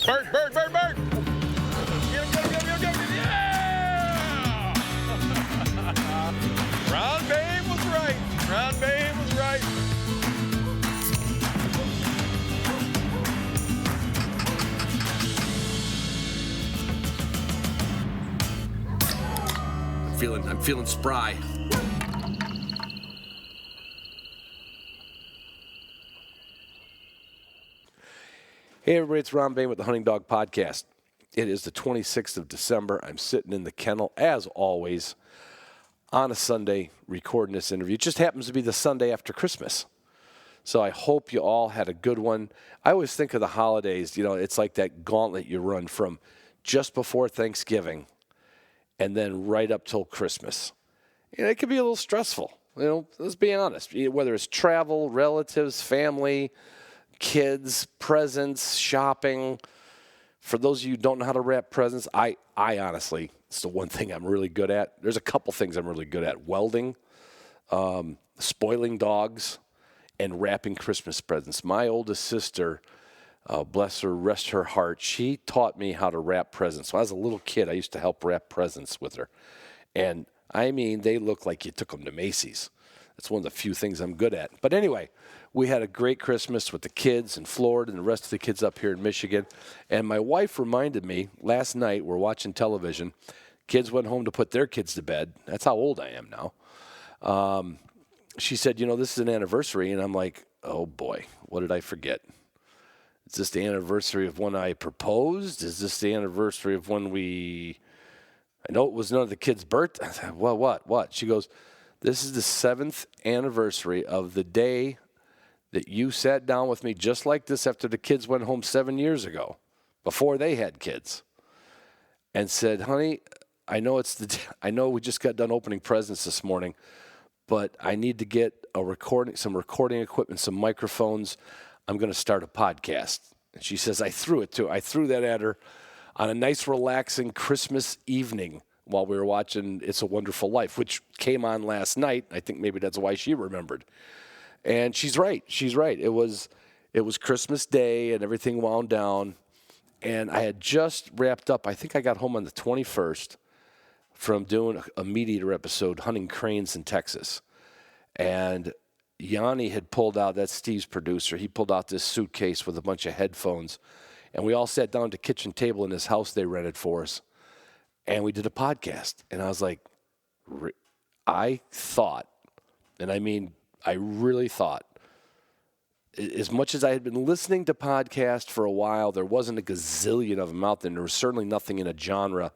Bert, Bert, Bert, Bert! Get him, yeah! Ron Babe was right. Ron Babe was right. I'm feeling spry. Hey everybody, it's Ron Bain with the Hunting Dog Podcast. It is the 26th of December. I'm sitting in the kennel, as always, on a Sunday recording this interview. It just happens to be the Sunday after Christmas. So I hope you all had a good one. I always think of the holidays, it's like that gauntlet you run from just before Thanksgiving and then right up till Christmas. It can be a little stressful, let's be honest. Whether it's travel, relatives, family, kids, presents, shopping. For those of you who don't know how to wrap presents, I honestly, it's the one thing I'm really good at. There's a couple things I'm really good at. Welding, spoiling dogs, and wrapping Christmas presents. My oldest sister, bless her, rest her heart, she taught me how to wrap presents. When I was a little kid, I used to help wrap presents with her. And, they look like you took them to Macy's. That's one of the few things I'm good at. But anyway, we had a great Christmas with the kids in Florida and the rest of the kids up here in Michigan. And my wife reminded me, last night we're watching television. Kids went home to put their kids to bed. That's how old I am now. She said, this is an anniversary. And I'm like, oh, boy, what did I forget? Is this the anniversary of when I proposed? Is this the anniversary of when I know it was none of the kids' birthday. I said, well, what? She goes, this is the 7th anniversary of the day that you sat down with me just like this after the kids went home 7 years ago, before they had kids, and said, honey, I know we just got done opening presents this morning, but I need to get some recording equipment, some microphones. I'm going to start a podcast. And she says, I threw that at her on a nice, relaxing Christmas evening while we were watching It's a Wonderful Life, which came on last night. I think maybe that's why she remembered. And she's right. It was Christmas Day, and everything wound down. And I had just wrapped up. I think I got home on the 21st from doing a Meat Eater episode, hunting cranes in Texas. And Yanni had pulled out, that's Steve's producer, he pulled out this suitcase with a bunch of headphones. And we all sat down at the kitchen table in this house they rented for us. And we did a podcast. And I was like, I thought, and I really thought, as much as I had been listening to podcasts for a while, there wasn't a gazillion of them out there. And there was certainly nothing in a genre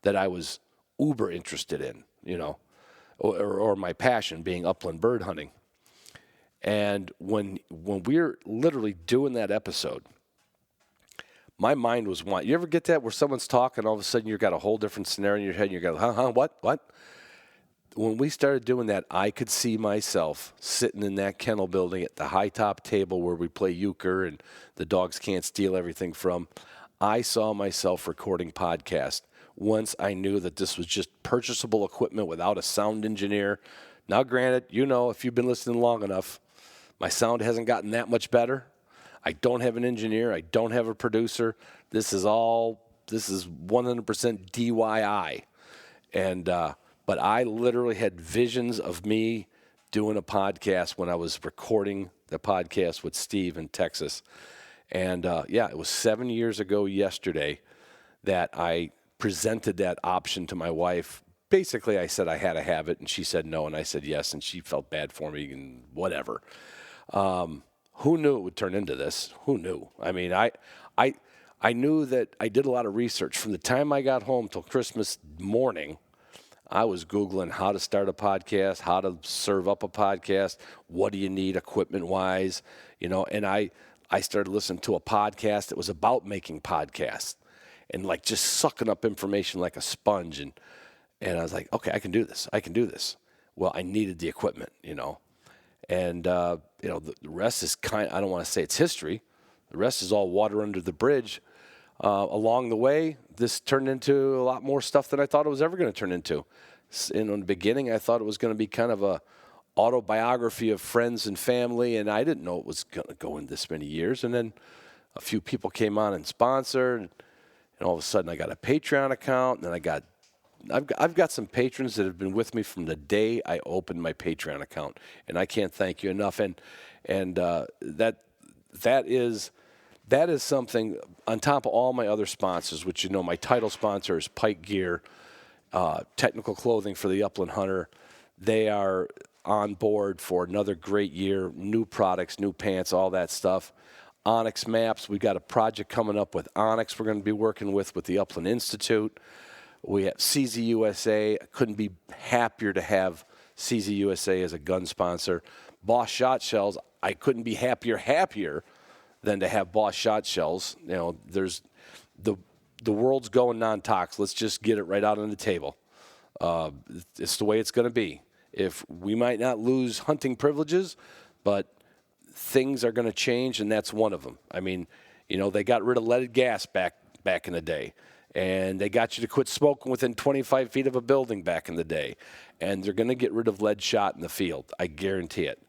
that I was uber interested in, or my passion being upland bird hunting. And when we're literally doing that episode, my mind was one. You ever get that where someone's talking, all of a sudden you've got a whole different scenario in your head, and you're going, what? When we started doing that, I could see myself sitting in that kennel building at the high top table where we play euchre and the dogs can't steal everything from. I saw myself recording podcasts once I knew that this was just purchasable equipment without a sound engineer. Now, granted, if you've been listening long enough, my sound hasn't gotten that much better. I don't have an engineer. I don't have a producer. This is 100% DIY. But I literally had visions of me doing a podcast when I was recording the podcast with Steve in Texas. And, it was 7 years ago yesterday that I presented that option to my wife. Basically, I said I had to have it, and she said no, and I said yes, and she felt bad for me and whatever. Who knew it would turn into this? Who knew? I knew that I did a lot of research. From the time I got home till Christmas morning, I was Googling how to start a podcast, how to serve up a podcast, what do you need equipment-wise, and I started listening to a podcast that was about making podcasts and just sucking up information like a sponge. And I was like, okay, I can do this. Well, I needed the equipment, And, the rest is I don't want to say it's history. The rest is all water under the bridge. Along the way, this turned into a lot more stuff than I thought it was ever going to turn into. In the beginning, I thought it was going to be kind of a autobiography of friends and family, and I didn't know it was going to go in this many years. And then a few people came on and sponsored, and all of a sudden I got a Patreon account, and then I've got some patrons that have been with me from the day I opened my Patreon account, and I can't thank you enough. And that is something on top of all my other sponsors, which you know my title sponsor is Pike Gear, technical clothing for the Upland Hunter. They are on board for another great year, new products, new pants, all that stuff. Onyx Maps, we got a project coming up with Onyx we're going to be working with the Upland Institute. We have CZ USA. I couldn't be happier to have CZ USA as a gun sponsor. Boss Shot Shells, I couldn't be happier than to have Boss Shot Shells. You know, there's the world's going non-tox. Let's just get it right out on the table. It's the way it's going to be. If we might not lose hunting privileges, but things are going to change, and that's one of them. I mean, you know, they got rid of leaded gas back in the day, and they got you to quit smoking within 25 feet of a building back in the day, and they're going to get rid of lead shot in the field. I guarantee it.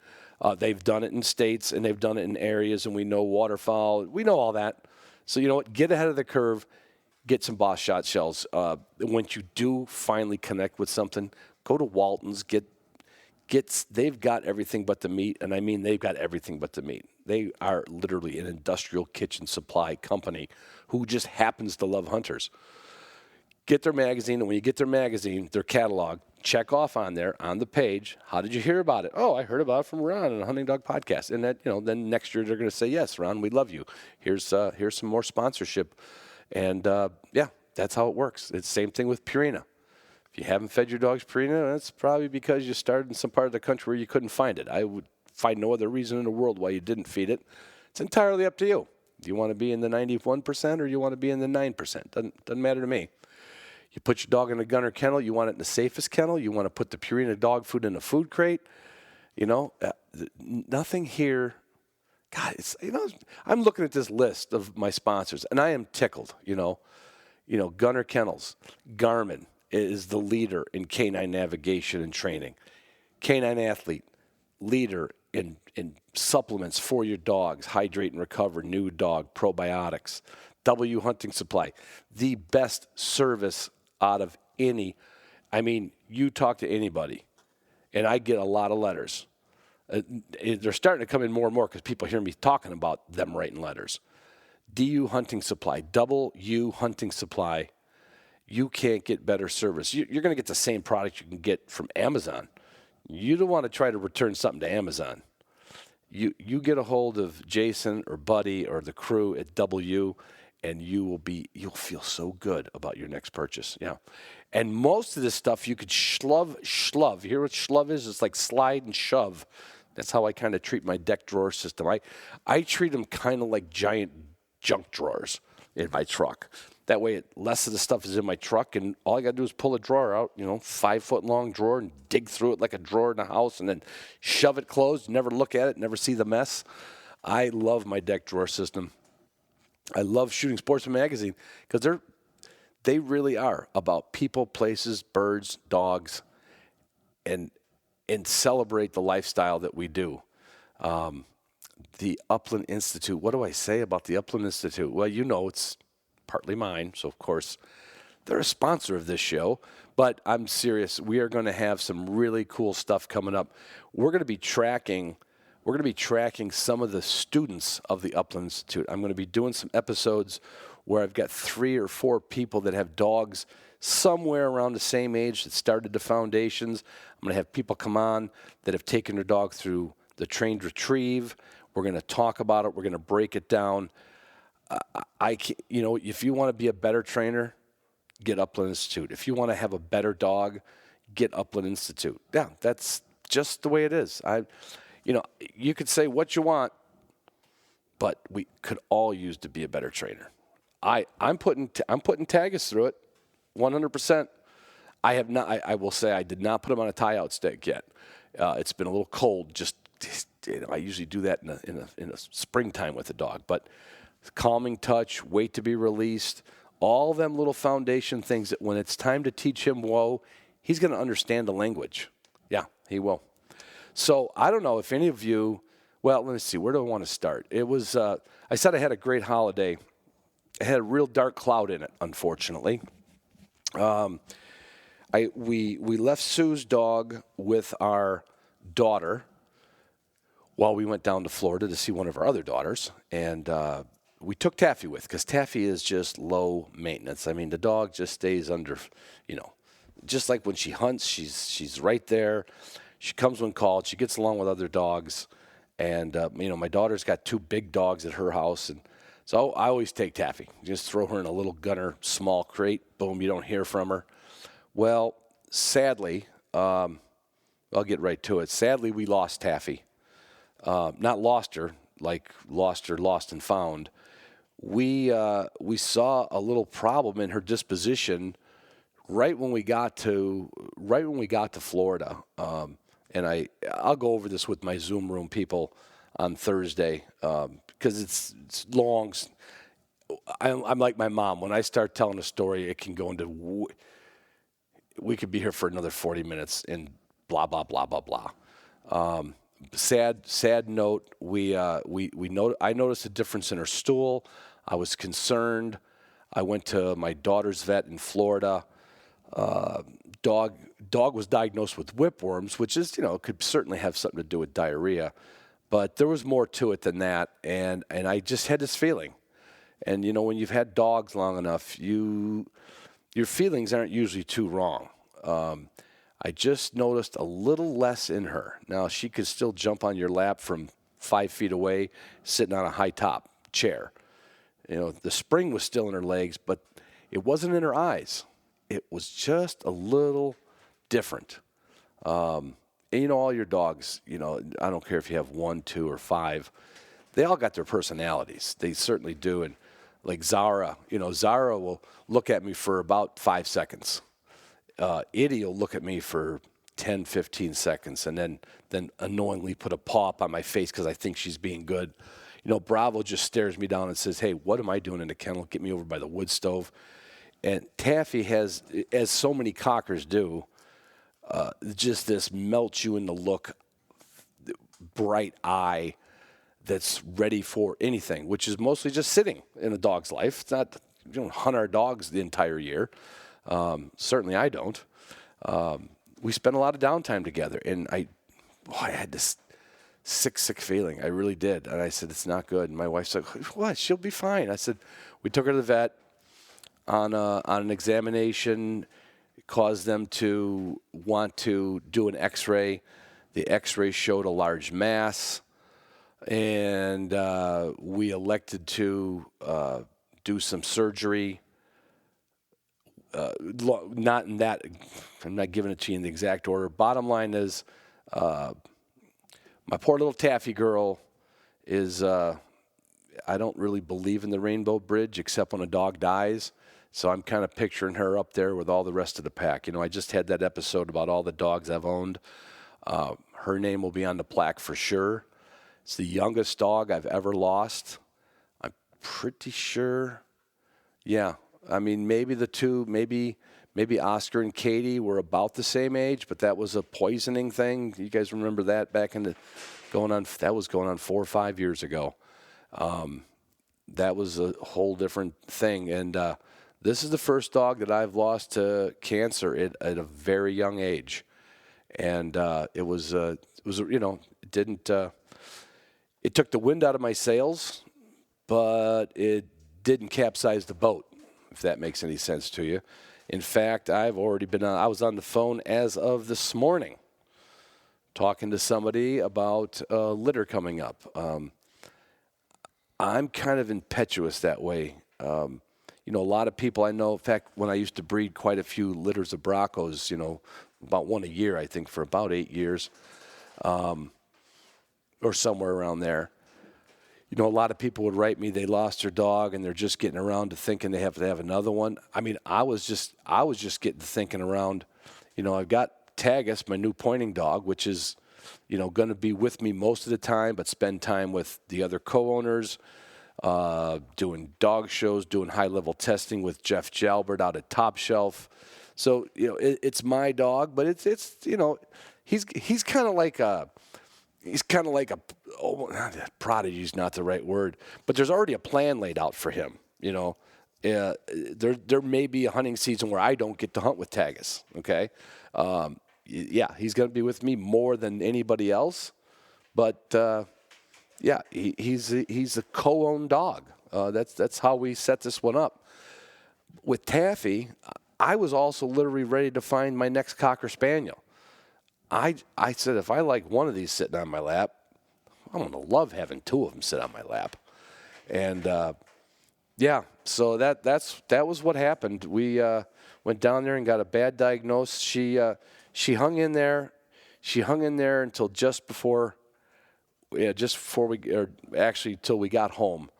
They've done it in states, and they've done it in areas, and we know waterfowl. We know all that. So, you know what? Get ahead of the curve. Get some Boss Shot Shells. Once you do finally connect with something, go to Walton's. They've got everything but the meat, and I mean they've got everything but the meat. They are literally an industrial kitchen supply company who just happens to love hunters. Get their magazine, and when you get their magazine, their catalog, check off on there on the page. How did you hear about it? Oh, I heard about it from Ron on the Hunting Dog Podcast. And that, you know, then next year they're going to say, yes, Ron, we love you. Here's some more sponsorship. And yeah, that's how it works. It's the same thing with Purina. If you haven't fed your dogs Purina, that's probably because you started in some part of the country where you couldn't find it. I would find no other reason in the world why you didn't feed it. It's entirely up to you. Do you want to be in the 91% or you want to be in the 9%? Doesn't matter to me. You put your dog in a gunner kennel, you want it in the safest kennel. You want to put the Purina dog food in a food crate. You know, nothing here. God, I'm looking at this list of my sponsors, and I am tickled, you know. Gunner Kennels, Garmin is the leader in canine navigation and training. Canine Athlete, leader in supplements for your dogs, Hydrate and Recover, New Dog, Probiotics. W Hunting Supply, the best service out of any. I mean, you talk to anybody, and I get a lot of letters. They're starting to come in more and more because people hear me talking about them writing letters. DU Hunting Supply, W Hunting Supply. You can't get better service. You're going to get the same product you can get from Amazon. You don't want to try to return something to Amazon. You get a hold of Jason or Buddy or the crew at W, and you'll feel so good about your next purchase. Yeah. And most of this stuff you could shlove. You hear what shlove is? It's like slide and shove. That's how I kind of treat my deck drawer system. I treat them kind of like giant junk drawers in my truck. That way, less of the stuff is in my truck, and all I got to do is pull a drawer out, 5-foot-long drawer, and dig through it like a drawer in a house, and then shove it closed, never look at it, never see the mess. I love my deck drawer system. I love Shooting Sportsman Magazine because they really are about people, places, birds, dogs, and celebrate the lifestyle that we do. The Upland Institute, what do I say about the Upland Institute? Well, it's partly mine, so of course they're a sponsor of this show, but I'm serious. We are going to have some really cool stuff coming up. We're going to be tracking some of the students of the Upland Institute. I'm going to be doing some episodes where I've got 3 or 4 people that have dogs somewhere around the same age that started the foundations. I'm going to have people come on that have taken their dog through the trained retrieve. We're going to talk about it. We're going to break it down. If you want to be a better trainer, get Upland Institute. If you want to have a better dog, get Upland Institute. Yeah, that's just the way it is. You could say what you want, but we could all use to be a better trainer. I'm putting Tagus through it, 100%. I have not. I will say I did not put him on a tie-out stick yet. It's been a little cold. I usually do that in a springtime with the dog, but calming touch, wait to be released, all them little foundation things that when it's time to teach him whoa, he's going to understand the language. Yeah, he will. So I don't know if any of you Well, let me see. Where do I want to start? It was, I said I had a great holiday. It had a real dark cloud in it, unfortunately. We left Sue's dog with our daughter while we went down to Florida to see one of our other daughters. And we took Taffy with, because Taffy is just low maintenance. I mean, the dog just stays under, just like when she hunts, she's right there. She comes when called. She gets along with other dogs. And, my daughter's got 2 big dogs at her house. And so I always take Taffy. Just throw her in a little Gunner small crate. Boom, you don't hear from her. Well, sadly, I'll get right to it. Sadly, we lost Taffy. Not lost her, like lost her lost and found. We saw a little problem in her disposition right when we got to Florida. And I'll go over this with my Zoom room people on Thursday because it's long. I'm like my mom. When I start telling a story, it can go into. We could be here for another 40 minutes and blah blah blah blah blah. Sad note. I noticed a difference in her stool. I was concerned. I went to my daughter's vet in Florida. Dog was diagnosed with whipworms, which is, could certainly have something to do with diarrhea, but there was more to it than that. And I just had this feeling. And, when you've had dogs long enough, your feelings aren't usually too wrong. I just noticed a little less in her. Now, she could still jump on your lap from 5 feet away, sitting on a high top chair. The spring was still in her legs, but it wasn't in her eyes. It was just a little different. And all your dogs, I don't care if you have 1, 2, or 5, they all got their personalities. They certainly do. And like Zara, Zara will look at me for about 5 seconds. Itty will look at me for 10, 15 seconds and then annoyingly put a paw up on my face because I think she's being good. Bravo just stares me down and says, "Hey, what am I doing in the kennel? Get me over by the wood stove." And Taffy has, as so many cockers do, just this melts you in the look, bright eye that's ready for anything, which is mostly just sitting in a dog's life. It's not, you don't hunt our dogs the entire year. Certainly I don't. We spent a lot of downtime together, and I had this sick feeling. I really did. And I said, "It's not good." And my wife's like, "What? She'll be fine." I said, we took her to the vet. On an examination, it caused them to want to do an X-ray. The X-ray showed a large mass, and we elected to do some surgery. Not in that, I'm not giving it to you in the exact order. Bottom line is, my poor little Taffy girl is, I don't really believe in the Rainbow Bridge except when a dog dies. So I'm kind of picturing her up there with all the rest of the pack. I just had that episode about all the dogs I've owned. Her name will be on the plaque for sure. It's the youngest dog I've ever lost. I'm pretty sure. Yeah. I mean, maybe the two, maybe Oscar and Katie were about the same age, but that was a poisoning thing. You guys remember that back in that was going on 4 or 5 years ago. That was a whole different thing. And this is the first dog that I've lost to cancer at a very young age. And it took the wind out of my sails, but it didn't capsize the boat, if that makes any sense to you. In fact, I was on the phone as of this morning talking to somebody about litter coming up. I'm kind of impetuous that way. A lot of people I know, in fact, when I used to breed quite a few litters of Broncos, about one a year, I think, for about 8 years, or somewhere around there. A lot of people would write me they lost their dog and they're just getting around to thinking they have to have another one. I mean, I was just getting to thinking around. I've got Tagus, my new pointing dog, which is, going to be with me most of the time, but spend time with the other co-owners, doing dog shows, doing high-level testing with Jeff Jalbert out at Top Shelf. So, it's my dog, but it's he's kind of like he's kind of like prodigy is not the right word, but there's already a plan laid out for him. There may be a hunting season where I don't get to hunt with Tagus. Okay, he's going to be with me more than anybody else, but he's a co-owned dog. That's how we set this one up. With Taffy, I was also literally ready to find my next Cocker Spaniel. I said, if I like one of these sitting on my lap, I'm going to love having two of them sit on my lap. And, so that was what happened. We went down there and got a bad diagnosis. She hung in there. She hung in there until till we got home.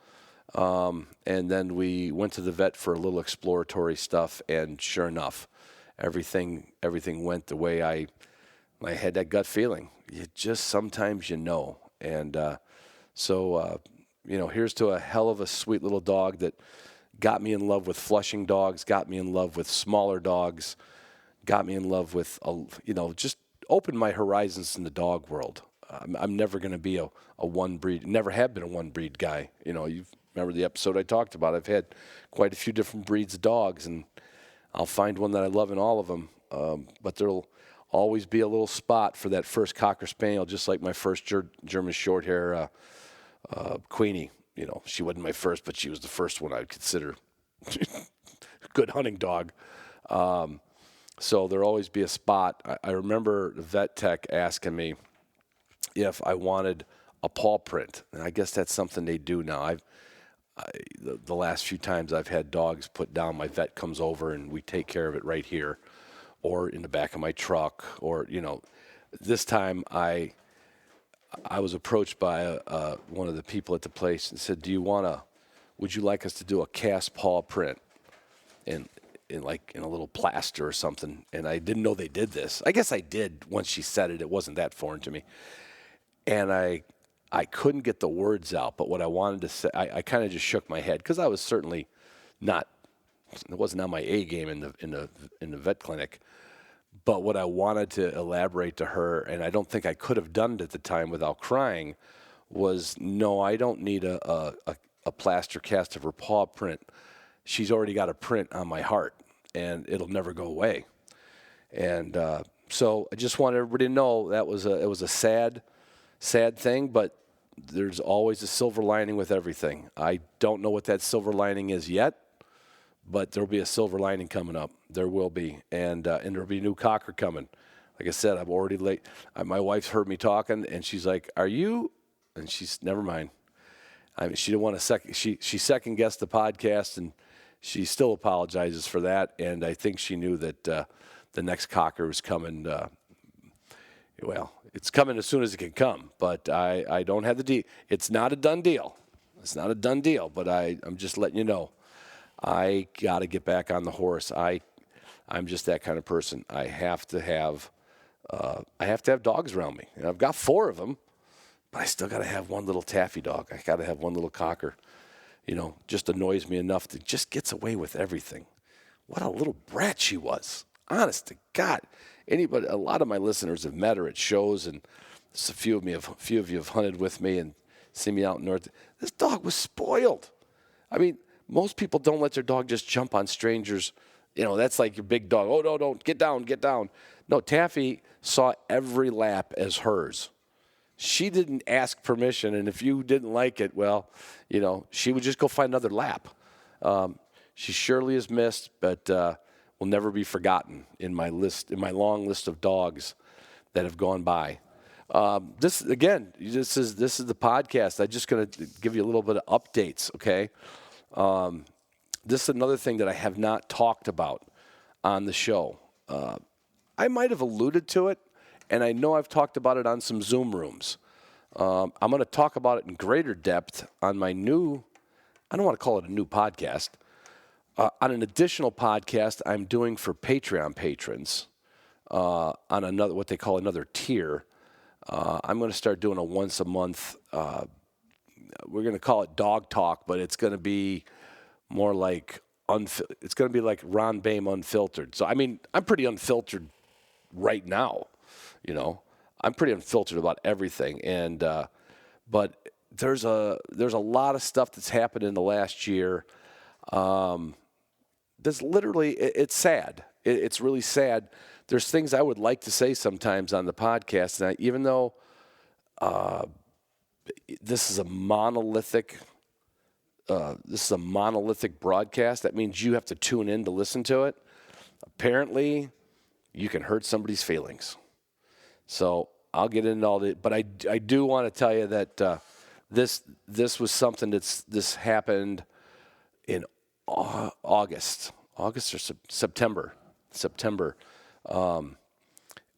And then we went to the vet for a little exploratory stuff, and sure enough, everything went the way I had that gut feeling. You just sometimes and here's to a hell of a sweet little dog that got me in love with flushing dogs, got me in love with smaller dogs, got me in love with just opened my horizons in the dog world. I'm never going to be a one breed, never have been a one breed guy. You remember the episode I talked about. I've had quite a few different breeds of dogs, and I'll find one that I love in all of them. But there'll always be a little spot for that first Cocker Spaniel, just like my first German Shorthair Queenie. She wasn't my first, but she was the first one I would consider a good hunting dog. So there'll always be a spot. I remember the vet tech asking me if I wanted a paw print, and I guess that's something they do now. The last few times I've had dogs put down, my vet comes over and we take care of it right here, or in the back of my truck, or this time I was approached by one of the people at the place and said, would you like us to do a cast paw print in a little plaster or something? And I didn't know they did this. I guess I did once she said it. It wasn't that foreign to me. And I couldn't get the words out, but what I wanted to say, I kind of just shook my head, because I was certainly it wasn't on my A game in the vet clinic. But what I wanted to elaborate to her, and I don't think I could have done it at the time without crying, was, no, I don't need a plaster cast of her paw print. She's already got a print on my heart, and it'll never go away. And so I just want everybody to know it was a sad thing, but there's always a silver lining with everything. I don't know what that silver lining is yet, but there'll be a silver lining coming up. There will be, and there'll be a new Cocker coming. Like I said, I'm already late. My wife's heard me talking, and she's like, "Are you?" And she's, never mind. She didn't want to she second guessed the podcast, and she still apologizes for that. And I think she knew that the next Cocker was coming. It's coming as soon as it can come, but I don't have the deal. It's not a done deal. It's not a done deal, but I'm just letting you know. I got to get back on the horse. I'm just that kind of person. I have to have dogs around me. And I've got 4 of them, but I still got to have one little taffy dog. I got to have one little Cocker. Just annoys me enough that just gets away with everything. What a little brat she was. Honest to God. A lot of my listeners have met her at shows, and a few of you have hunted with me and seen me out north. This dog was spoiled. I mean, most people don't let their dog just jump on strangers. That's like your big dog. Oh, no, don't. Get down, get down. No, Taffy saw every lap as hers. She didn't ask permission, and if you didn't like it, she would just go find another lap. She surely is missed, but will never be forgotten in my long list of dogs that have gone by. This is the podcast. I'm just going to give you a little bit of updates, okay? This is another thing that I have not talked about on the show. I might have alluded to it, and I know I've talked about it on some Zoom rooms. I'm going to talk about it in greater depth on my new, I don't want to call it a new podcast, on an additional podcast I'm doing for Patreon patrons on another, what they call another tier. I'm going to start doing a once a month, we're going to call it Dog Talk, but it's going to be more like, it's going to be like Ron Boehm Unfiltered. So, I'm pretty unfiltered right now, I'm pretty unfiltered about everything, and but there's a lot of stuff that's happened in the last year. That's literally it's sad. It's really sad. There's things I would like to say sometimes on the podcast, and even though this is a monolithic broadcast, that means you have to tune in to listen to it. Apparently, you can hurt somebody's feelings. So I'll get into all that, but I do want to tell you that this was something this happened in August or September,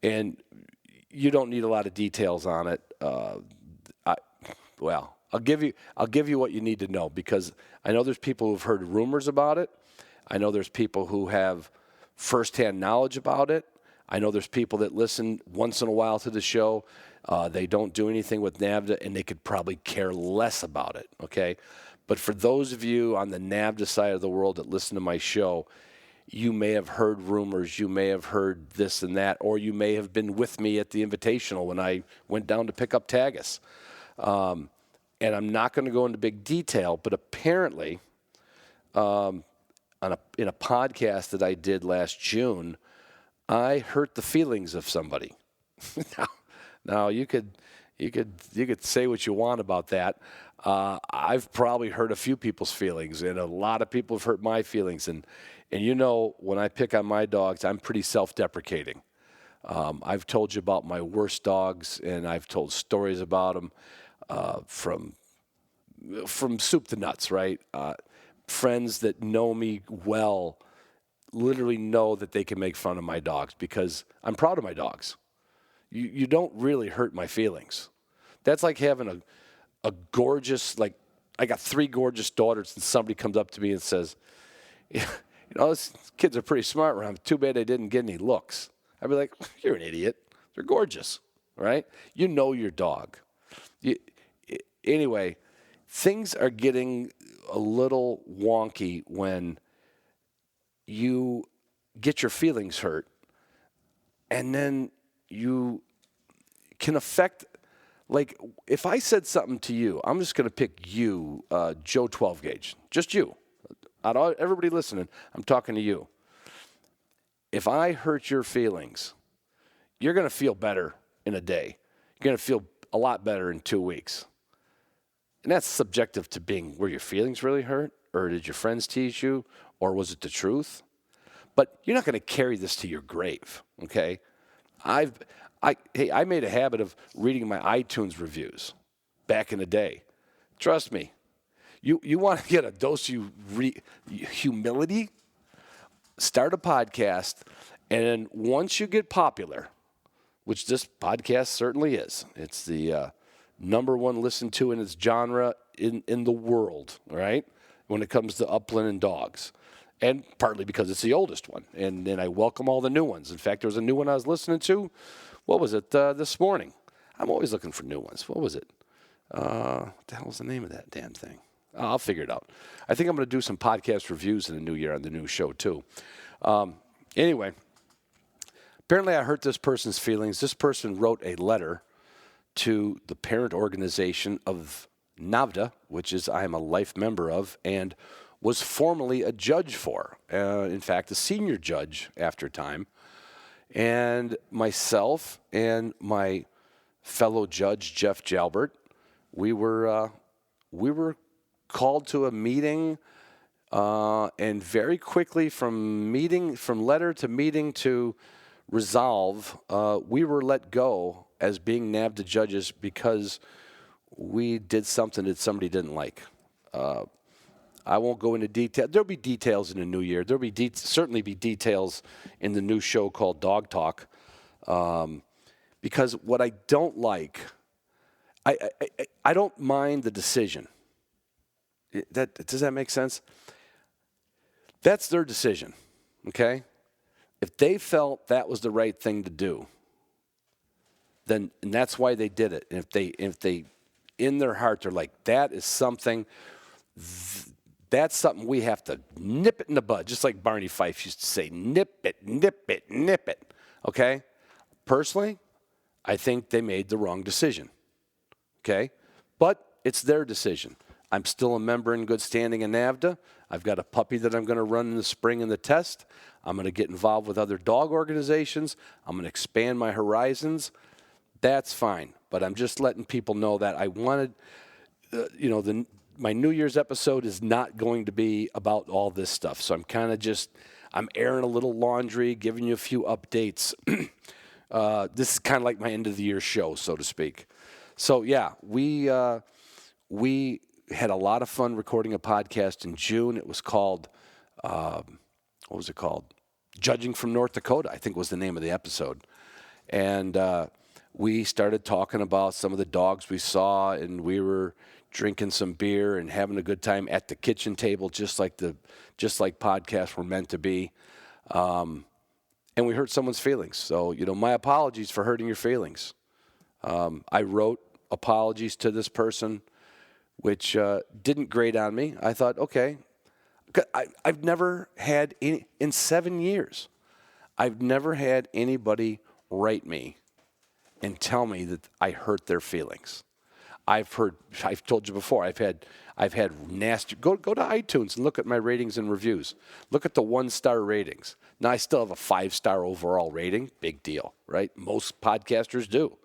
and you don't need a lot of details on it. I'll give you what you need to know, because I know there's people who've heard rumors about it. I know there's people who have firsthand knowledge about it. I know there's people that listen once in a while to the show. They don't do anything with NAVDA, and they could probably care less about it, okay? But for those of you on the NAVDA side of the world that listen to my show, you may have heard rumors, you may have heard this and that, or you may have been with me at the Invitational when I went down to pick up Tagus. And I'm not going to go into big detail, but apparently in a podcast that I did last June, I hurt the feelings of somebody. Now you could say what you want about that. I've probably hurt a few people's feelings, and a lot of people have hurt my feelings. And you know, when I pick on my dogs, I'm pretty self-deprecating. I've told you about my worst dogs, and I've told stories about them from soup to nuts, right? Friends that know me well literally know that they can make fun of my dogs because I'm proud of my dogs. You don't really hurt my feelings. That's like having a gorgeous, like, I got 3 gorgeous daughters, and somebody comes up to me and says, you know, these kids are pretty smart, Ron. Too bad they didn't get any looks. I'd be like, you're an idiot. They're gorgeous, right? You know your dog. Anyway, things are getting a little wonky when you get your feelings hurt, and then you can affect, like, if I said something to you, I'm just going to pick you, Joe 12 Gauge, just you. Out of everybody listening, I'm talking to you. If I hurt your feelings, you're going to feel better in a day. You're going to feel a lot better in 2 weeks. And that's subjective to being, were your feelings really hurt? Or did your friends tease you? Or was it the truth? But you're not going to carry this to your grave, okay? I made a habit of reading my iTunes reviews back in the day. Trust me. You want to get a dose of humility? Start a podcast, and then once you get popular, which this podcast certainly is, it's the number one listened to in its genre in the world, right? When it comes to Upland and dogs. And partly because it's the oldest one. And I welcome all the new ones. In fact, there was a new one I was listening to. What was it, this morning? I'm always looking for new ones. What was it? What the hell was the name of that damn thing? I'll figure it out. I think I'm going to do some podcast reviews in the new year on the new show, too. Anyway, apparently I hurt this person's feelings. This person wrote a letter to the parent organization of NAVDA, which is I am a life member of, and was formerly a judge for. In fact, a senior judge after time. And myself and my fellow judge, Jeff Jalbert, we were called to a meeting, and very quickly from letter to meeting to resolve, we were let go as being NAVDA judges because we did something that somebody didn't like. I won't go into detail. There'll be details in the new year. There'll be certainly be details in the new show called Dog Talk, because what I don't like, I don't mind the decision. Does that make sense? That's their decision, okay? If they felt that was the right thing to do, then and that's why they did it. And if they in their heart they're like, that is something. That's something we have to nip it in the bud, just like Barney Fife used to say, nip it, nip it, nip it, okay? Personally, I think they made the wrong decision. Okay? But it's their decision. I'm still a member in good standing in NAVDA. I've got a puppy that I'm going to run in the spring in the test. I'm going to get involved with other dog organizations. I'm going to expand my horizons. That's fine. But I'm just letting people know that I wanted, my New Year's episode is not going to be about all this stuff. So I'm kind of I'm airing a little laundry, giving you a few updates. This is kind of like my end of the year show, so to speak. So yeah, we had a lot of fun recording a podcast in June. It was called, what was it called? Judging from North Dakota, I think was the name of the episode. And we started talking about some of the dogs we saw, and we were drinking some beer and having a good time at the kitchen table, just like podcasts were meant to be. And we hurt someone's feelings. So, my apologies for hurting your feelings. I wrote apologies to this person, which didn't grate on me. I thought, okay, I've never had in 7 years, I've never had anybody write me and tell me that I hurt their feelings. I've told you before, I've had nasty, go to iTunes and look at my ratings and reviews. Look at the 1-star ratings. Now I still have a 5-star overall rating. Big deal, right? Most podcasters do.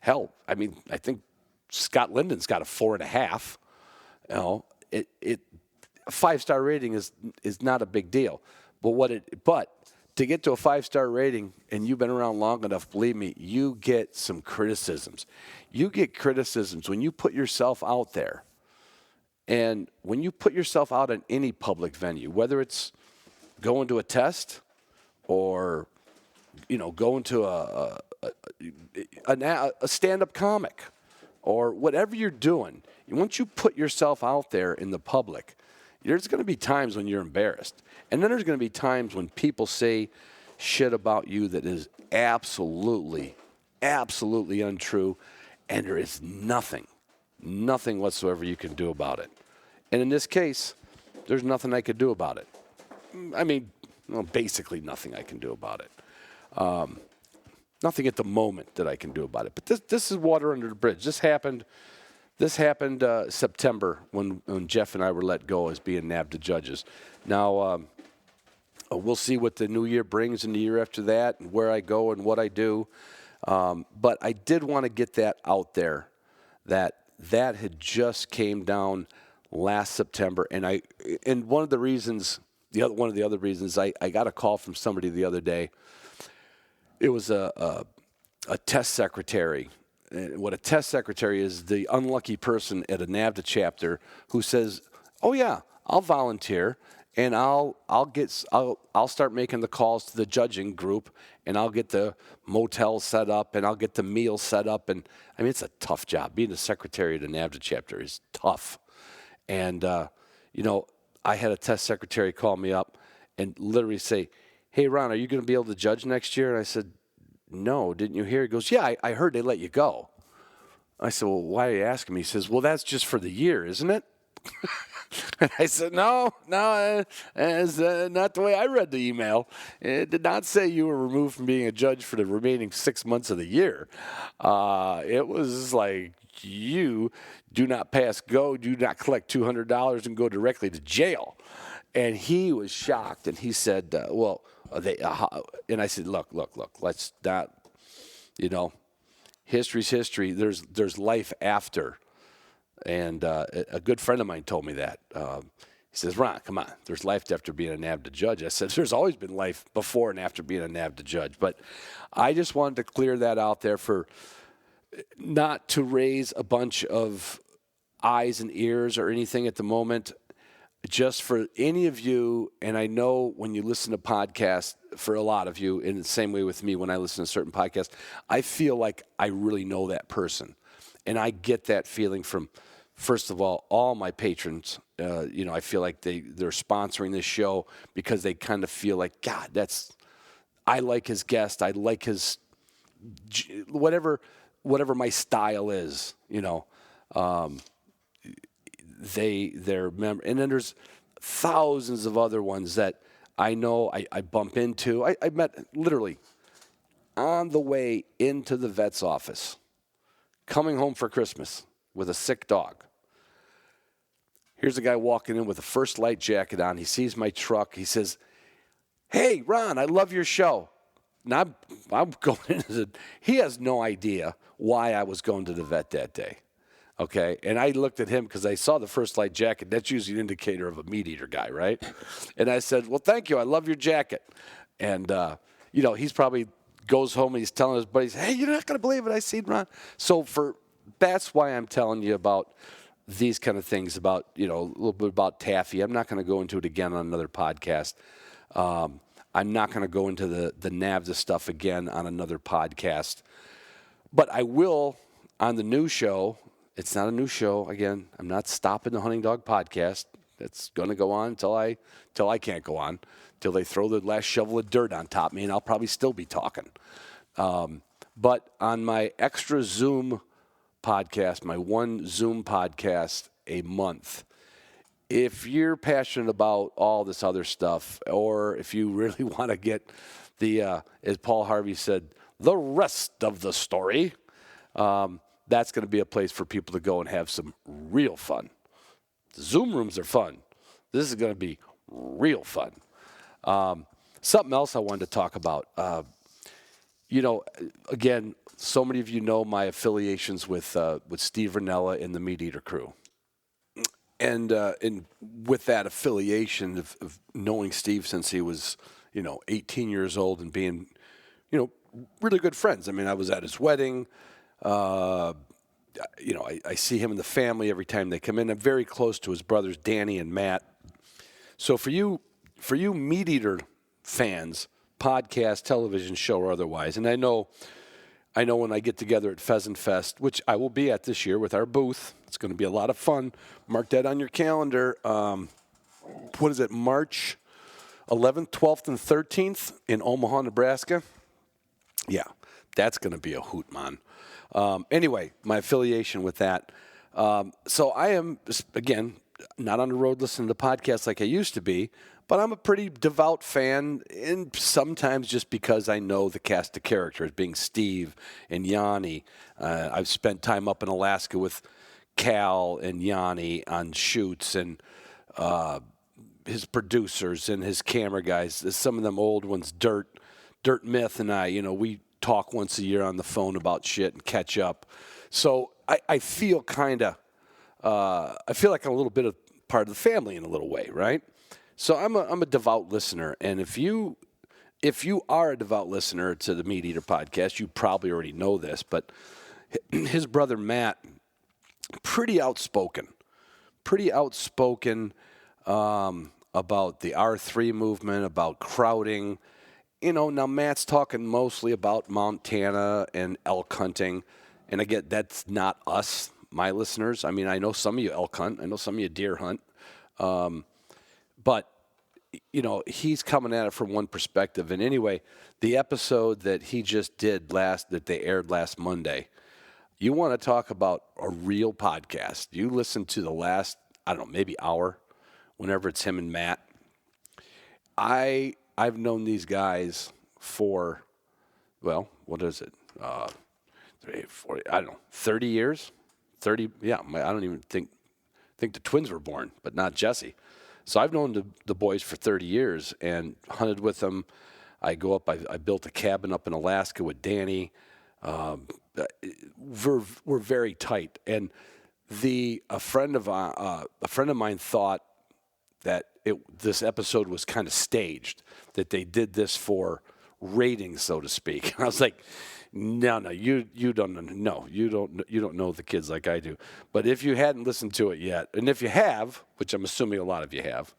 Hell, I think Scott Linden's got a 4.5. A 5-star rating is not a big deal. But to get to a 5-star rating, and you've been around long enough, believe me, you get some criticisms. You get criticisms when you put yourself out there. And when you put yourself out in any public venue, whether it's going to a test or, going to a stand-up comic or whatever you're doing, once you put yourself out there in the public, there's going to be times when you're embarrassed. And then there's going to be times when people say shit about you that is absolutely, absolutely untrue, and there is nothing whatsoever you can do about it. And in this case, there's nothing I could do about it. Basically nothing I can do about it. Nothing at the moment that I can do about it. But this is water under the bridge. This happened September when Jeff and I were let go as being NAVDA judges. Now, we'll see what the new year brings in the year after that and where I go and what I do. But I did want to get that out there, that had just came down last September. And one of the other reasons I got a call from somebody the other day. It was a test secretary. And what a test secretary is, the unlucky person at a NAVDA chapter who says, "Oh yeah, I'll volunteer and I'll start making the calls to the judging group, and I'll get the motel set up and I'll get the meal set up." And it's a tough job. Being a secretary at a NAVDA chapter is tough. And I had a test secretary call me up and literally say, "Hey Ron, are you going to be able to judge next year?" And I said, "No, didn't you hear?" He goes, "Yeah, I heard they let you go." I said, "Well, why are you asking me?" He says, "Well, that's just for the year, isn't it?" And I said, no, it's not the way I read the email. It did not say you were removed from being a judge for the remaining 6 months of the year. It was like, you do not pass go, do not collect $200 and go directly to jail. And he was shocked, and he said, and I said, look, let's not, history's history. There's life after. And a good friend of mine told me that. He says, "Ron, come on, there's life after being a NAVDA judge." I said, "There's always been life before and after being a NAVDA judge." But I just wanted to clear that out there, for not to raise a bunch of eyes and ears or anything at the moment. Just for any of you, and I know when you listen to podcasts, for a lot of you, in the same way with me when I listen to certain podcasts, I feel like I really know that person. And I get that feeling from, first of all my patrons. I feel like they're sponsoring this show because they kind of feel like, God, I like his guest. I like his, whatever my style is, they're member. And then there's thousands of other ones that I know I bump into. I met literally on the way into the vet's office, coming home for Christmas with a sick dog. Here's a guy walking in with a First Light jacket on. He sees my truck. He says, "Hey, Ron, I love your show." Now, I'm going into the, he has no idea why I was going to the vet that day. Okay, and I looked at him because I saw the First Light jacket. That's usually an indicator of a meat eater guy, right? And I said, "Well, thank you. I love your jacket." And, he's probably goes home and he's telling his buddies, "Hey, you're not going to believe it. I seen Ron." So that's why I'm telling you about these kind of things, about, a little bit about taffy. I'm not going to go into it again on another podcast. I'm not going to go into the NAVDA stuff again on another podcast. But I will on the new show. It's not a new show. Again, I'm not stopping the Hunting Dog podcast. It's going to go on until I can't go on, till they throw the last shovel of dirt on top of me, and I'll probably still be talking. But on my extra Zoom podcast, my one Zoom podcast a month, if you're passionate about all this other stuff, or if you really want to get the, as Paul Harvey said, the rest of the story, that's going to be a place for people to go and have some real fun. Zoom rooms are fun. This is going to be real fun. Something else I wanted to talk about. Again, so many of you know my affiliations with Steve Ranella and the Meat Eater crew. And with that affiliation of knowing Steve since he was, 18 years old and being, really good friends. I mean, I was at his wedding. I see him and the family every time they come in. I'm very close to his brothers, Danny and Matt. So for you Meat Eater fans, podcast, television show, or otherwise, and I know when I get together at Pheasantfest, which I will be at this year with our booth, it's going to be a lot of fun. Mark that on your calendar. What is it, March 11th, 12th, and 13th in Omaha, Nebraska? Yeah, that's going to be a hoot, man. Anyway, my affiliation with that. So I am, again, not on the road listening to podcasts like I used to be, but I'm a pretty devout fan, and sometimes just because I know the cast of characters, being Steve and Yanni. I've spent time up in Alaska with Cal and Yanni on shoots, and his producers and his camera guys. Some of them old ones, Dirt Myth and I, we talk once a year on the phone about shit and catch up. So I feel I feel like I'm a little bit of part of the family in a little way, right? So I'm a devout listener, and if you are a devout listener to the Meat Eater podcast, you probably already know this, but his brother Matt, pretty outspoken about the R3 movement, about crowding. Now Matt's talking mostly about Montana and elk hunting, and again, that's not us, my listeners. I mean, I know some of you elk hunt, I know some of you deer hunt. But, he's coming at it from one perspective. And anyway, the episode that he just did that they aired last Monday, you want to talk about a real podcast. You listen to the last, maybe hour, whenever it's him and Matt. I've known these guys for, what is it? 30 years? 30, yeah, I don't even think the twins were born, but not Jesse. So I've known the boys for 30 years and hunted with them. I go up. I built a cabin up in Alaska with Danny. We're very tight. And a friend of mine thought that this episode was kind of staged, that they did this for ratings, so to speak. And I was like, no, you don't know. You don't know the kids like I do. But if you hadn't listened to it yet, and if you have, which I'm assuming a lot of you have,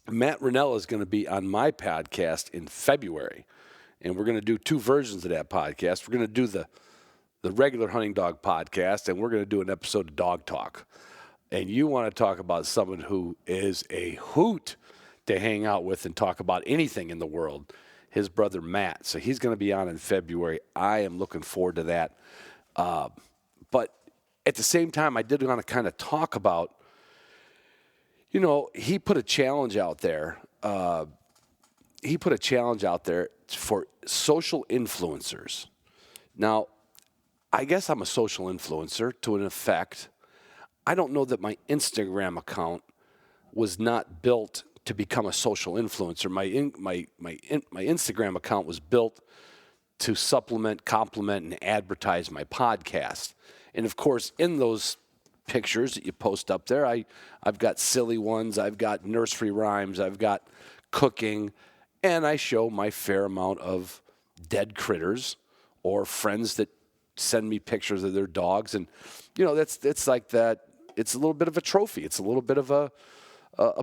Matt Ranella is going to be on my podcast in February, and we're going to do two versions of that podcast. We're going to do the regular Hunting Dog podcast, and we're going to do an episode of Dog Talk. And you want to talk about someone who is a hoot to hang out with and talk about anything in the world. His brother Matt. So he's going to be on in February. I am looking forward to that. But at the same time, I did want to kind of talk about, he put a challenge out there. he put a challenge out there for social influencers. Now, I guess I'm a social influencer to an effect. I don't know that my Instagram account was not built to become a social influencer. My Instagram account was built to supplement, complement, and advertise my podcast. And of course, in those pictures that you post up there, I've got silly ones, I've got nursery rhymes, I've got cooking, and I show my fair amount of dead critters or friends that send me pictures of their dogs. And, it's like that. It's a little bit of a trophy. It's a little bit of a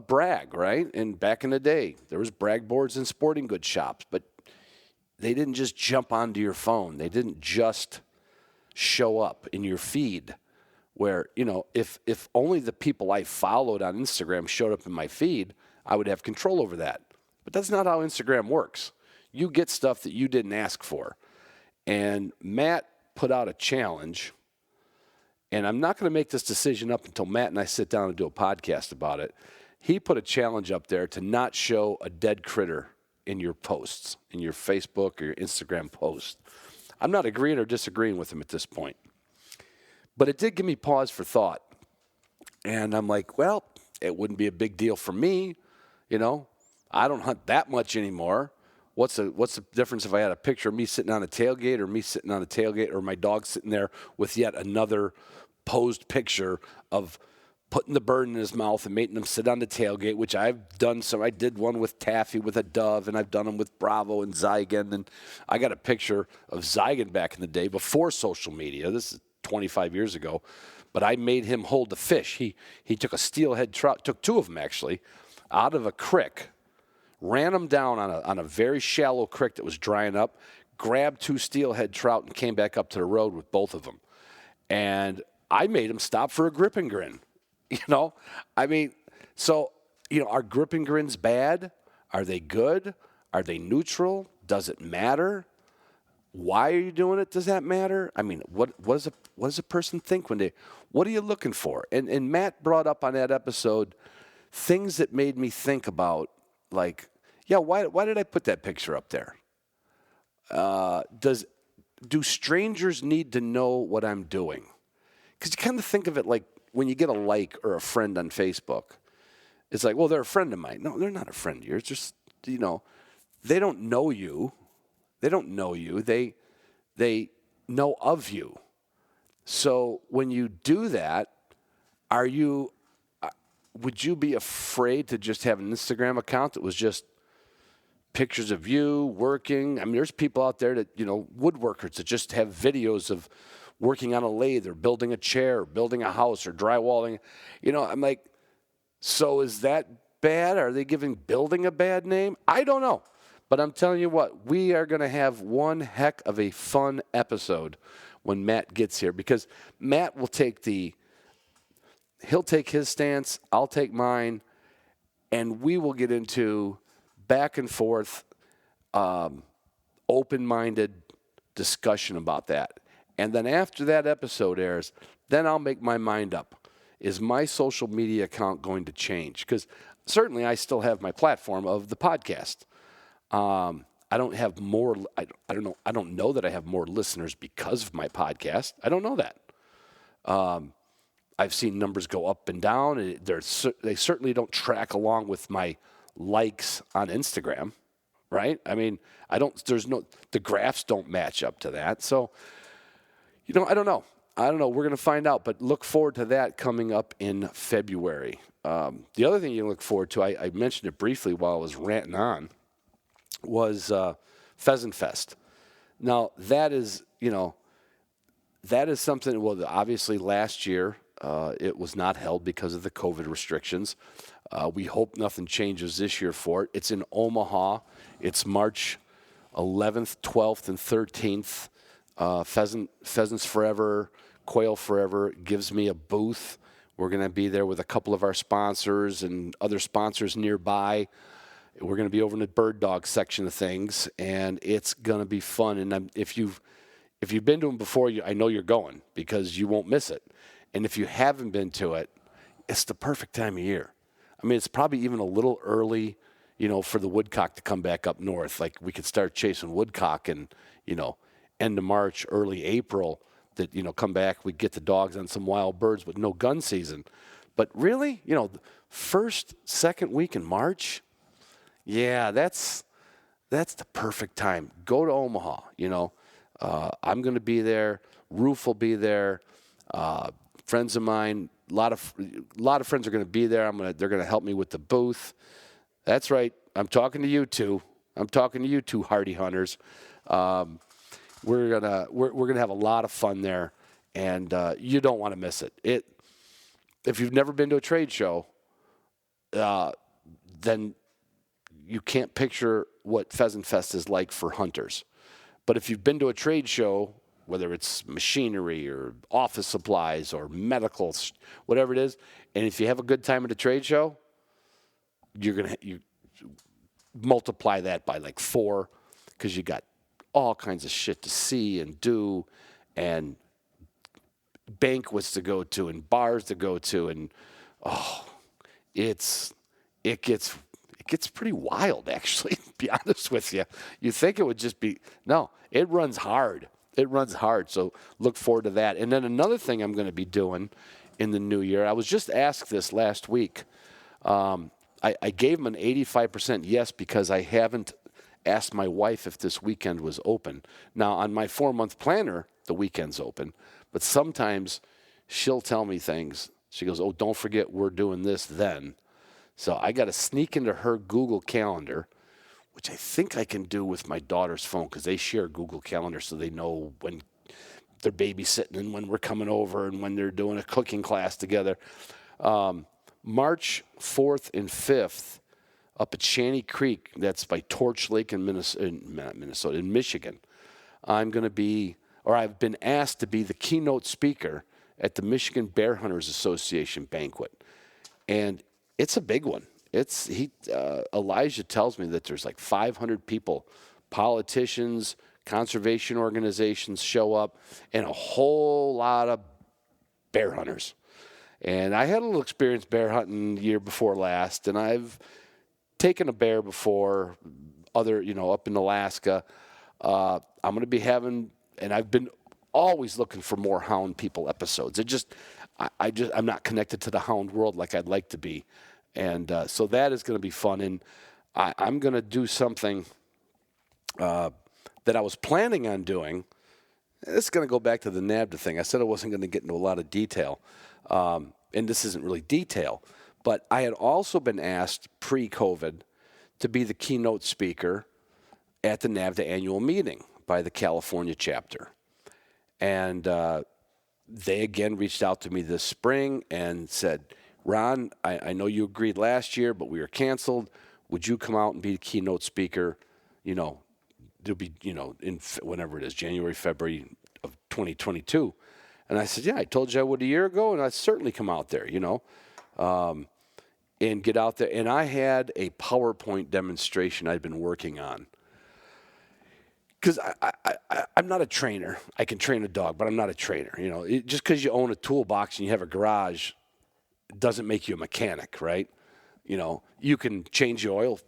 brag, right? And back in the day, there was brag boards in sporting goods shops, but they didn't just jump onto your phone. They didn't just show up in your feed where, if only the people I followed on Instagram showed up in my feed, I would have control over that. But that's not how Instagram works. You get stuff that you didn't ask for. And Matt put out a challenge, and I'm not going to make this decision up until Matt and I sit down and do a podcast about it. He put a challenge up there to not show a dead critter in your posts, in your Facebook or your Instagram post. I'm not agreeing or disagreeing with him at this point. But it did give me pause for thought. And I'm like, well, it wouldn't be a big deal for me. I don't hunt that much anymore. What's the difference if I had a picture of me sitting on a tailgate or me sitting on a tailgate or my dog sitting there with yet another posed picture of putting the bird in his mouth and making him sit on the tailgate, which I've done some. I did one with Taffy with a dove, and I've done them with Bravo and Zygon. And I got a picture of Zygon back in the day before social media. This is 25 years ago. But I made him hold the fish. He took a steelhead trout, took two of them actually, out of a creek, ran them down on a very shallow creek that was drying up, grabbed two steelhead trout, and came back up to the road with both of them. And I made him stop for a grip and grin. Are grip and grins bad? Are they good? Are they neutral? Does it matter? Why are you doing it? Does that matter? I mean, what does a person think what are you looking for? And Matt brought up on that episode things that made me think about, like, why did I put that picture up there? Do strangers need to know what I'm doing? Because you kind of think of it like when you get a like or a friend on Facebook. It's like, well, they're a friend of mine. No, they're not a friend of yours. Just, they don't know you. They don't know you. They know of you. So when you do that, would you be afraid to just have an Instagram account that was just pictures of you working? I mean, there's people out there that, woodworkers that just have videos of working on a lathe or building a chair, or building a house or drywalling. I'm like, so is that bad? Are they giving building a bad name? I don't know. But I'm telling you what, we are going to have one heck of a fun episode when Matt gets here, because Matt will he'll take his stance, I'll take mine, and we will get into back and forth, open-minded discussion about that. And then after that episode airs, then I'll make my mind up. Is my social media account going to change? Because certainly I still have my platform of the podcast. I don't have more. I don't know. I don't know that I have more listeners because of my podcast. I don't know that. I've seen numbers go up and down. They certainly don't track along with my likes on Instagram, right? I mean, the graphs don't match up to that. So, I don't know. We're going to find out, but look forward to that coming up in February. The other thing you look forward to, I mentioned it briefly while I was ranting on, was Pheasantfest. Now, that is something, well, obviously last year it was not held because of the COVID restrictions. We hope nothing changes this year for it. It's in Omaha. It's March 11th, 12th, and 13th. Pheasants Forever, Quail Forever gives me a booth. We're going to be there with a couple of our sponsors and other sponsors nearby. We're going to be over in the bird dog section of things, and it's going to be fun. And if you've been to them before, I know you're going because you won't miss it. And if you haven't been to it, it's the perfect time of year. I mean, it's probably even a little early. for the woodcock to come back up north. Like we could start chasing woodcock in, end of March, early April, that, come back, we get the dogs on some wild birds, but no gun season. But really, first, second week in March, yeah, that's the perfect time. Go to Omaha, I'm going to be there. Roof will be there. Friends of mine, a lot of friends are going to be there. They're going to help me with the booth. That's right. I'm talking to you two. I'm talking to you two hardy hunters. We're gonna have a lot of fun there, and you don't want to miss it. If you've never been to a trade show, then you can't picture what Pheasantfest is like for hunters. But if you've been to a trade show, whether it's machinery or office supplies or medical, whatever it is, and if you have a good time at a trade show, you multiply that by like 4, because you got all kinds of shit to see and do, and banquets to go to and bars to go to, and it gets pretty wild, actually, to be honest with you. You think it would just be, no, it runs hard. It runs hard, so look forward to that. And then another thing I'm going to be doing in the new year, I was just asked this last week. I gave him an 85% yes because I haven't asked my wife if this weekend was open. Now, on my 4-month planner, the weekend's open, but sometimes she'll tell me things. She goes, oh, don't forget we're doing this then. So I got to sneak into her Google Calendar, which I think I can do with my daughter's phone because they share Google Calendar so they know when they're babysitting and when we're coming over and when they're doing a cooking class together. March 4th and 5th up at Shanty Creek, that's by Torch Lake in Michigan. I'm going to be, or I've been asked to be the keynote speaker at the Michigan Bear Hunters Association banquet. And it's a big one. Elijah tells me that there's like 500 people, politicians, conservation organizations show up, and a whole lot of bear hunters. And I had a little experience bear hunting the year before last, and I've taken a bear before, up in Alaska. I'm going to be having, and I've been always looking for more hound people episodes. I'm not connected to the hound world like I'd like to be. And so that is going to be fun. And I'm going to do something that I was planning on doing. This is going to go back to the NABDA thing. I said I wasn't going to get into a lot of detail. And this isn't really detail. But I had also been asked pre-COVID to be the keynote speaker at the NABDA annual meeting by the California chapter. And they again reached out to me this spring and said, Ron, I know you agreed last year, but we were canceled. Would you come out and be the keynote speaker? There'll be, in whenever it is, January, February of 2022. And I said, yeah, I told you I would a year ago, and I'd certainly come out there, and get out there. And I had a PowerPoint demonstration I'd been working on. Because I'm not a trainer. I can train a dog, but I'm not a trainer. Just because you own a toolbox and you have a garage doesn't make you a mechanic, right? You can change the oil,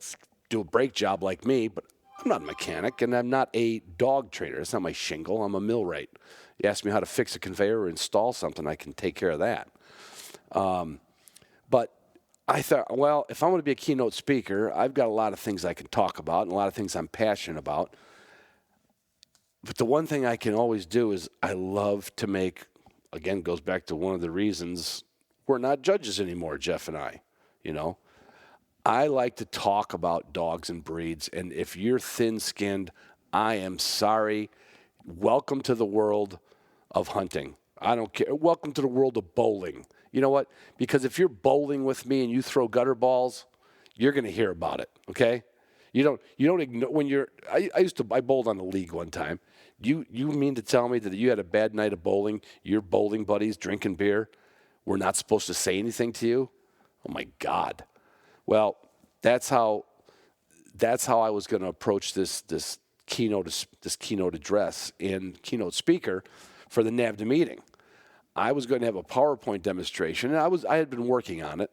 do a brake job like me, but I'm not a mechanic, and I'm not a dog trainer. It's not my shingle. I'm a millwright. You ask me how to fix a conveyor or install something, I can take care of that. But I thought, well, if I'm going to be a keynote speaker, I've got a lot of things I can talk about and a lot of things I'm passionate about. But the one thing I can always do is I love to make, again, goes back to one of the reasons we're not judges anymore, Jeff and I. I like to talk about dogs and breeds, and if you're thin-skinned, I am sorry. Welcome to the world of hunting. I don't care. Welcome to the world of bowling. You know what? Because if you're bowling with me and you throw gutter balls, you're going to hear about it, okay? You don't ignore when you're. I bowled on the league one time. You mean to tell me that you had a bad night of bowling? Your bowling buddies drinking beer were not supposed to say anything to you? Oh my God! Well, that's how I was going to approach this keynote address and keynote speaker for the NABDA meeting. I was going to have a PowerPoint demonstration, and I had been working on it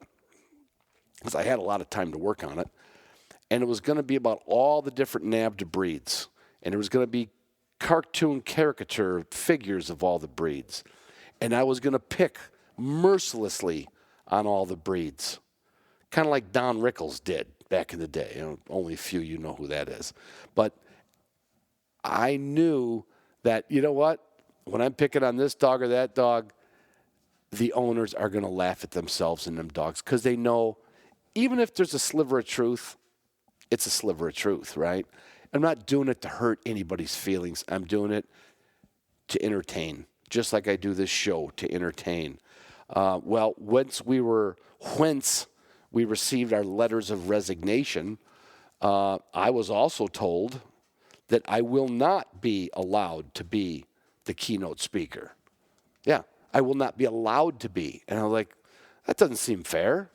because I had a lot of time to work on it. and it was going to be about all the different nabbed breeds. And there was going to be cartoon caricature figures of all the breeds. And I was going to pick mercilessly on all the breeds, kind of like Don Rickles did back in the day. Only a few you know who that is. But I knew that, you know what? When I'm picking on this dog or that dog, the owners are going to laugh at themselves and them dogs because they know even if there's a sliver of truth, it's a sliver of truth, right? I'm not doing it to hurt anybody's feelings. I'm doing it to entertain, just like I do this show to entertain. Once we received our letters of resignation, I was also told that I will not be allowed to be the keynote speaker. Yeah, I will not be allowed to be. And I'm like, that doesn't seem fair.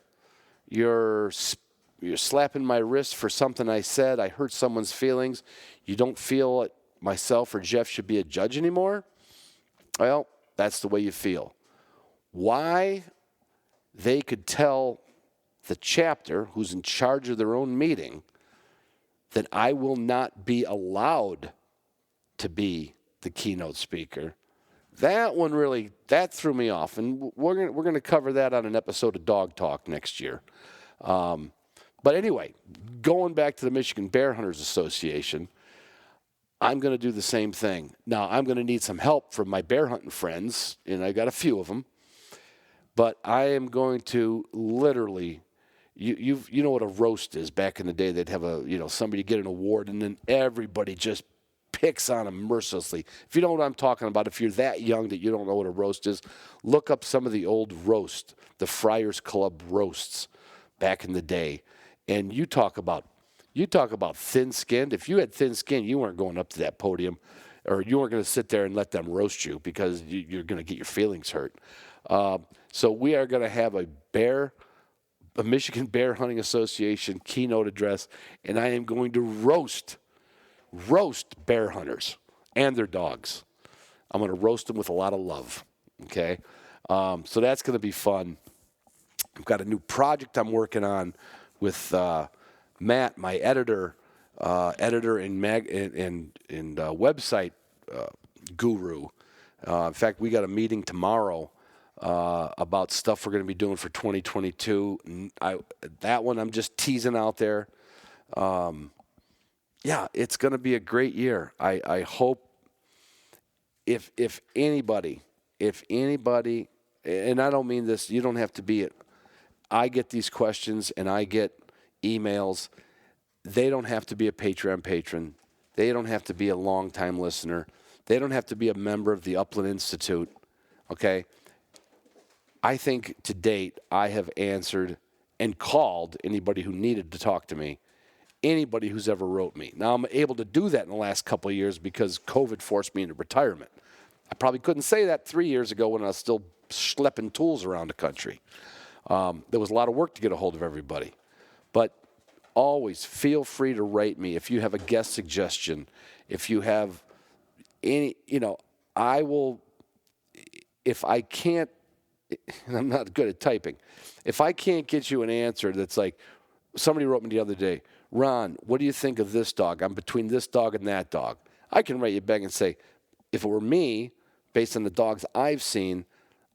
You're slapping my wrist for something I said. I hurt someone's feelings. You don't feel like myself or Jeff should be a judge anymore? Well, that's the way you feel. Why they could tell the chapter, who's in charge of their own meeting, that I will not be allowed to be the keynote speaker, that threw me off. And we're going to cover that on an episode of Dog Talk next year. But anyway, going back to the Michigan Bear Hunters Association, I'm going to do the same thing. Now, I'm going to need some help from my bear hunting friends, and I got a few of them. But I am going to literally, you know what a roast is. Back in the day, they'd have somebody get an award, and then everybody just picks on them mercilessly. If you know what I'm talking about, if you're that young that you don't know what a roast is, look up some of the old roast, the Friars Club roasts back in the day. And you talk about thin-skinned. If you had thin skin, you weren't going up to that podium, or you weren't going to sit there and let them roast you because you're going to get your feelings hurt. So we are going to have a Michigan Bear Hunting Association keynote address, and I am going to roast bear hunters and their dogs. I'm going to roast them with a lot of love, okay? So that's going to be fun. I've got a new project I'm working on with Matt, my editor and website guru. In fact, we got a meeting tomorrow about stuff we're going to be doing for 2022. That one I'm just teasing out there. Yeah, it's going to be a great year. I hope if anybody, and I don't mean this, you don't have to be it. I get these questions and I get emails. They don't have to be a Patreon patron. They don't have to be a longtime listener. They don't have to be a member of the Upland Institute, okay? I think to date I have answered and called anybody who needed to talk to me, anybody who's ever wrote me. Now, I'm able to do that in the last couple of years because COVID forced me into retirement. I probably couldn't say that 3 years ago when I was still schlepping tools around the country. There was a lot of work to get a hold of everybody. But always feel free to write me if you have a guest suggestion. If you have any, I will, if I can't, and I'm not good at typing, if I can't get you an answer that's like, somebody wrote me the other day, Ron, what do you think of this dog? I'm between this dog and that dog. I can write you back and say, if it were me, based on the dogs I've seen,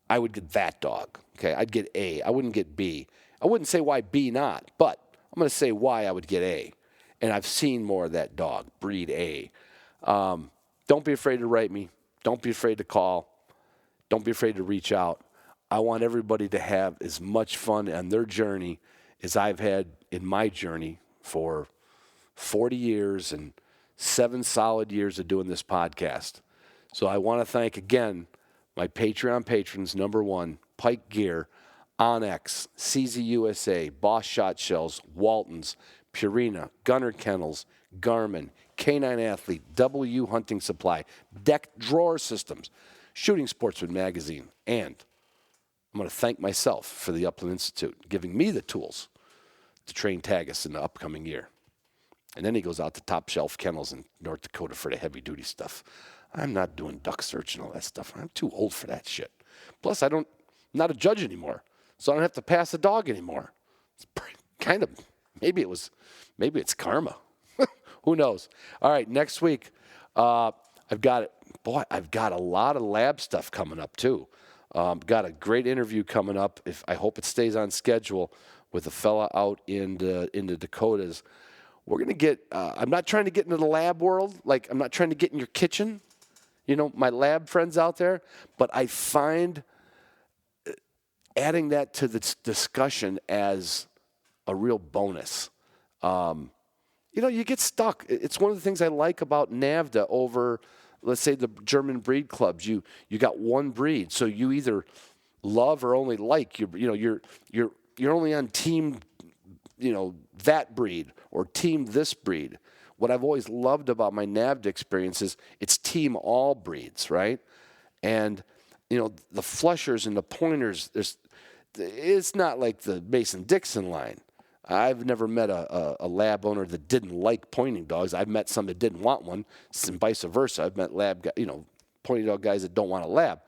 I would get that dog. Okay, I'd get A. I wouldn't get B. I wouldn't say why B not, but I'm going to say why I would get A. And I've seen more of that dog, breed A. Don't be afraid to write me. Don't be afraid to call. Don't be afraid to reach out. I want everybody to have as much fun on their journey as I've had in my journey for 40 years and 7 solid years of doing this podcast. So I want to thank again my Patreon patrons, number one, Pike Gear, Onyx, CZ USA, Boss Shot Shells, Waltons, Purina, Gunner Kennels, Garmin, Canine Athlete, W Hunting Supply, Deck Drawer Systems, Shooting Sportsman Magazine, and I'm going to thank myself for the Upland Institute, giving me the tools to train Tagus in the upcoming year. And then he goes out to Top Shelf Kennels in North Dakota for the heavy-duty stuff. I'm not doing duck search and all that stuff. I'm too old for that shit. Plus, I'm not a judge anymore, so I don't have to pass a dog anymore. It's kind of Maybe it's karma. Who knows? All right, next week, I've got a lot of lab stuff coming up too. Got a great interview coming up. I hope it stays on schedule with a fella out in the Dakotas. We're gonna get. I'm not trying to get into the lab world. Like I'm not trying to get in your kitchen. My lab friends out there. But I find adding that to the discussion as a real bonus. You get stuck. It's one of the things I like about NAVDA over, let's say, the German breed clubs. You got one breed, so you either love or only like. You're only on team, that breed or team this breed. What I've always loved about my NAVDA experience is it's team all breeds, right? And the flushers and the pointers. It's not like the Mason-Dixon line. I've never met a lab owner that didn't like pointing dogs. I've met some that didn't want one, and vice versa. I've met pointing dog guys that don't want a lab.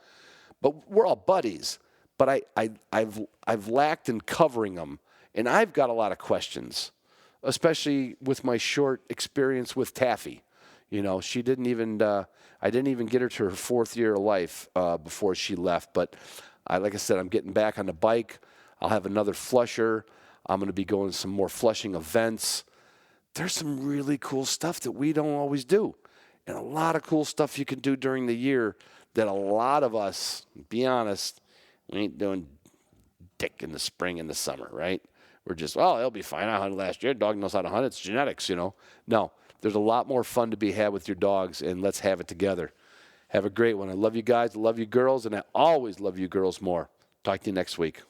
But we're all buddies. But I've lacked in covering them, and I've got a lot of questions, especially with my short experience with Taffy. She didn't even. I didn't even get her to her 4th year of life before she left. But like I said, I'm getting back on the bike. I'll have another flusher. I'm going to be going to some more flushing events. There's some really cool stuff that we don't always do. And a lot of cool stuff you can do during the year that a lot of us, be honest, we ain't doing dick in the spring and the summer, right? We're just, it'll be fine. I hunted last year. Dog knows how to hunt. It's genetics, No, there's a lot more fun to be had with your dogs, and let's have it together. Have a great one. I love you guys. I love you girls, and I always love you girls more. Talk to you next week.